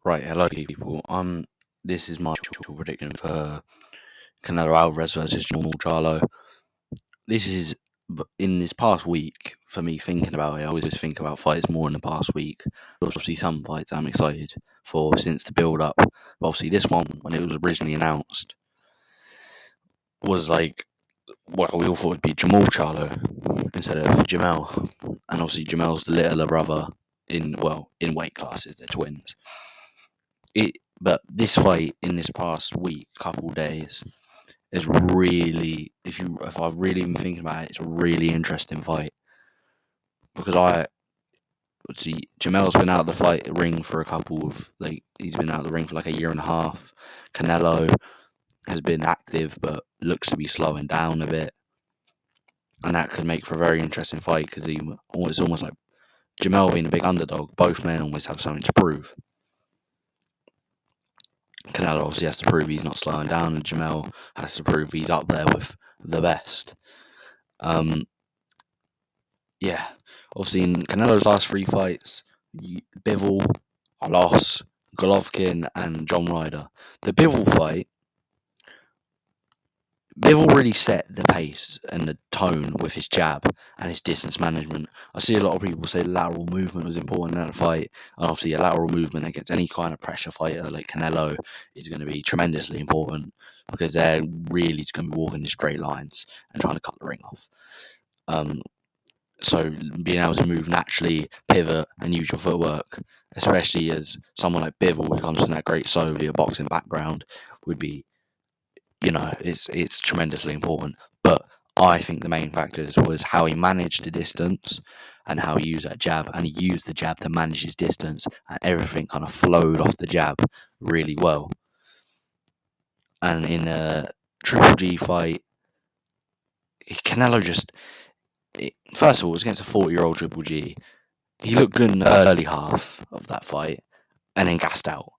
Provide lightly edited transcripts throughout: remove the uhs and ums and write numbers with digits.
Right, hello people. This is my prediction for Canelo Alvarez versus Jermell Charlo. This is in this past week for me thinking about it. I always think about fights more in the past week. Obviously, some fights I'm excited for since the build up. But obviously, this one when it was originally announced was like, well, we all thought it'd be Jermell Charlo instead of Jermell, and obviously Jermell's the littler brother in weight classes. They're twins. But this fight in this past week, couple days, is really, if I've really been thinking about it, it's a really interesting fight because see Jermell's been out of the fight ring for he's been out of the ring for like a year and a half. Canelo has been active but looks to be slowing down a bit, and that could make for a very interesting fight because it's almost like Jermell being a big underdog. Both men always have something to prove. Canelo obviously has to prove he's not slowing down, and Jermell has to prove he's up there with the best. Yeah, obviously in Canelo's last three fights, Bivol, a loss, Golovkin, and John Ryder. The Bivol fight, Bivol really set the pace and the tone with his jab and his distance management. I see a lot of people say lateral movement was important in that fight, and obviously a lateral movement against any kind of pressure fighter like Canelo is going to be tremendously important because they're really just going to be walking in straight lines and trying to cut the ring off. So being able to move naturally, pivot, and use your footwork, especially as someone like Bivol who comes from that great Soviet boxing background, would be, it's tremendously important. But I think the main factors was how he managed the distance and how he used that jab, and he used the jab to manage his distance, and everything kind of flowed off the jab really well. And in a Triple G fight, Canelo first of all, it was against a 40-year-old Triple G. He looked good in the early half of that fight and then gassed out.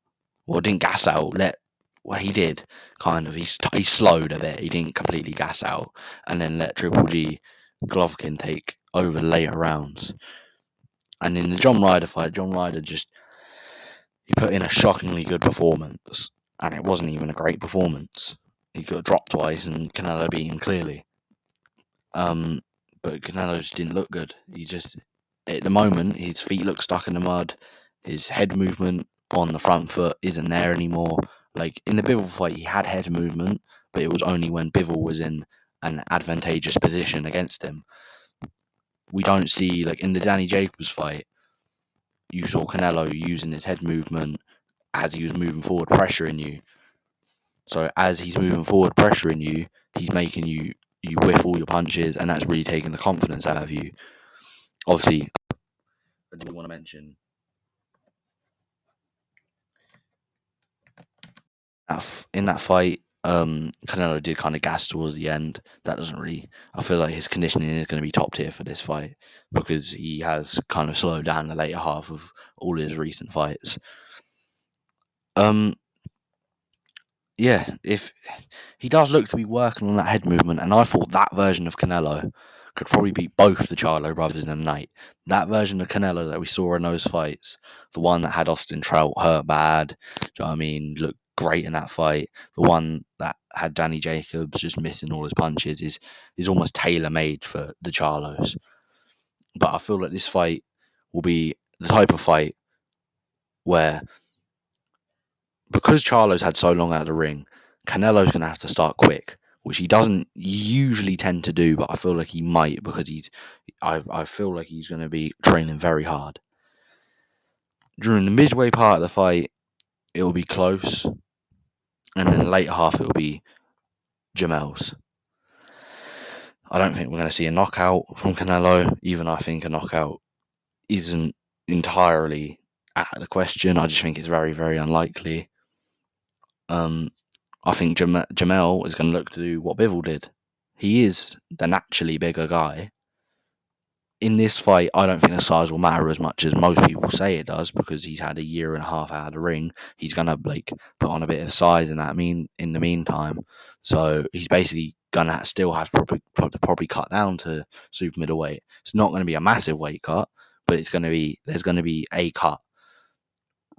Well, didn't gas out. He did, kind of. He slowed a bit. He didn't completely gas out and then let Triple G Golovkin take over the later rounds. And in the John Ryder fight, John Ryder he put in a shockingly good performance. And it wasn't even a great performance. He got dropped twice and Canelo beat him clearly. But Canelo just didn't look good. At the moment, his feet look stuck in the mud. His head movement on the front foot isn't there anymore. Like in the Bivol fight, he had head movement, but it was only when Bivol was in an advantageous position against him. We don't see, like in the Danny Jacobs fight, you saw Canelo using his head movement as he was moving forward, pressuring you. So as he's moving forward, pressuring you, he's making you whiff all your punches, and that's really taking the confidence out of you. Obviously, I do want to mention in that fight, Canelo did kind of gas towards the end. That doesn't really. I feel like his conditioning is going to be top tier for this fight because he has kind of slowed down the later half of all his recent fights. Yeah, if he does look to be working on that head movement, and I thought that version of Canelo could probably beat both the Charlo brothers in a night. That version of Canelo that we saw in those fights, the one that had Austin Trout hurt bad, do you know what I mean, looked great in that fight. The one that had Danny Jacobs just missing all his punches is almost tailor-made for the Charlos. But I feel like this fight will be the type of fight where, because Charlo's had so long out of the ring, Canelo's going to have to start quick, which he doesn't usually tend to do, but I feel like he might because I feel like he's going to be training very hard. During the midway part of the fight, it will be close, and then the later half it will be Jermell's. I don't think we're going to see a knockout from Canelo, even I think a knockout isn't entirely out of the question. I just think it's very, very unlikely. I think Jermell is going to look to do what Bivol did. He is the naturally bigger guy. In this fight, I don't think the size will matter as much as most people say it does because he's had a year and a half out of the ring. He's going to put on a bit of size in the meantime. So he's basically going to still have to probably cut down to super middleweight. It's not going to be a massive weight cut, but there's going to be a cut.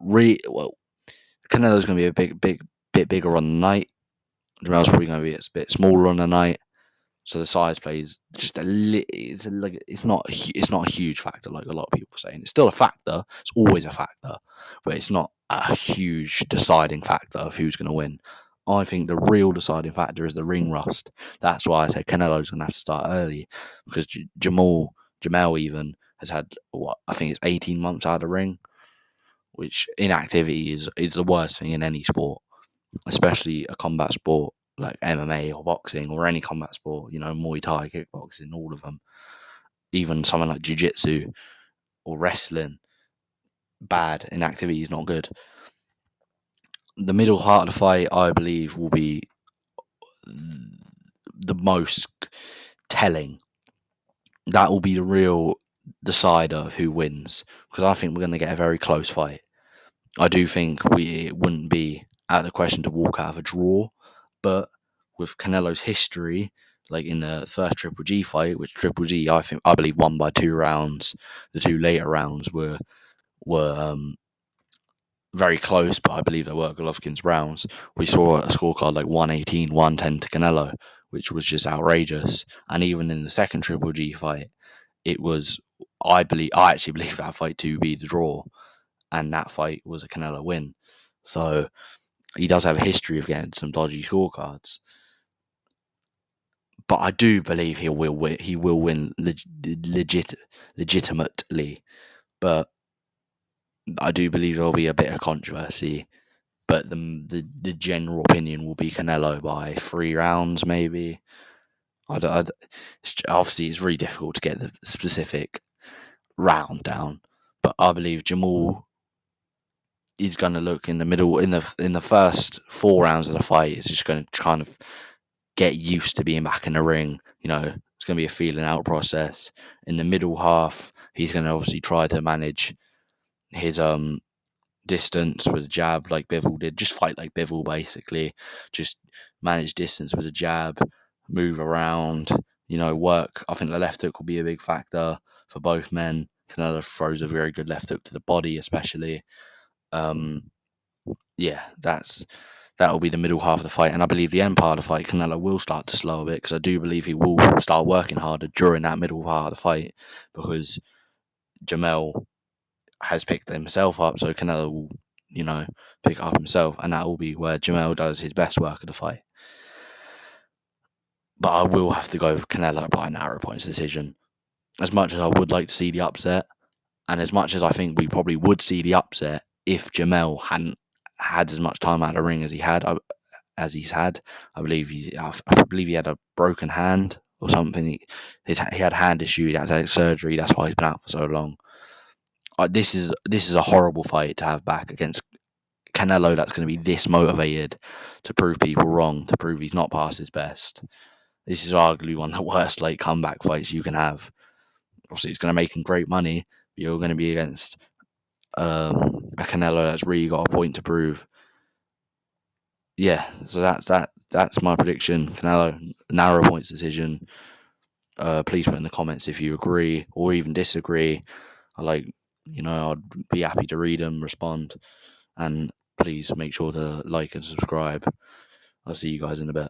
Really, well, Canelo's going to be a bit bigger on the night. Jermell's probably going to be a bit smaller on the night. So the size plays just it's not a huge factor like a lot of people are saying. It's still a factor. It's always a factor, but it's not a huge deciding factor of who's going to win. I think the real deciding factor is the ring rust. That's why I say Canelo's going to have to start early, because Jermell even has had what I think it's 18 months out of the ring, which inactivity is the worst thing in any sport, especially a combat sport like MMA or boxing or any combat sport, Muay Thai, kickboxing, all of them. Even something like jiu-jitsu or wrestling, bad inactivity is not good. The middle part of the fight, I believe, will be the most telling. That will be the real decider of who wins, because I think we're going to get a very close fight. I do think it wouldn't be out of the question to walk out of a draw, but with Canelo's history, like in the first Triple G fight, which Triple G I believe won by 2 rounds. The 2 later rounds were very close, but I believe they were Golovkin's rounds. We saw a scorecard like 118, 110 to Canelo, which was just outrageous. And even in the second Triple G fight, it was I actually believe that fight to be the draw, and that fight was a Canelo win. So he does have a history of getting some dodgy scorecards. But I do believe he will win legitimately. But I do believe there will be a bit of controversy. But the general opinion will be Canelo by 3 rounds, maybe. Obviously, it's really difficult to get the specific round down. But I believe Jermell is going to look in the middle in the first 4 rounds of the fight. It's just going to kind of get used to being back in the ring. It's going to be a feeling out process. In the middle half, he's going to obviously try to manage his distance with a jab like Bivol did. Just fight like Bivol, basically. Just manage distance with a jab, move around, work. I think the left hook will be a big factor for both men. Canelo throws a very good left hook to the body, especially. That will be the middle half of the fight, and I believe the end part of the fight, Canelo will start to slow a bit, because I do believe he will start working harder during that middle part of the fight, because Jermell has picked himself up, so Canelo will, pick up himself, and that will be where Jermell does his best work of the fight. But I will have to go with Canelo by a narrow points decision. As much as I would like to see the upset, and as much as I think we probably would see the upset if Jermell hadn't had as much time out of the ring as he's had. I believe he had a broken hand or something. He had hand issue. He had to have surgery. That's why he's been out for so long. This is a horrible fight to have back against Canelo. That's going to be this motivated to prove people wrong, to prove he's not past his best. This is arguably one of the worst late comeback fights you can have. Obviously, it's going to make him great money, but you're going to be against a Canelo that's really got a point to prove. Yeah, so that's my prediction. Canelo, narrow points decision. Please put in the comments if you agree or even disagree. I'd be happy to read them, respond, and please make sure to like and subscribe. I'll see you guys in a bit.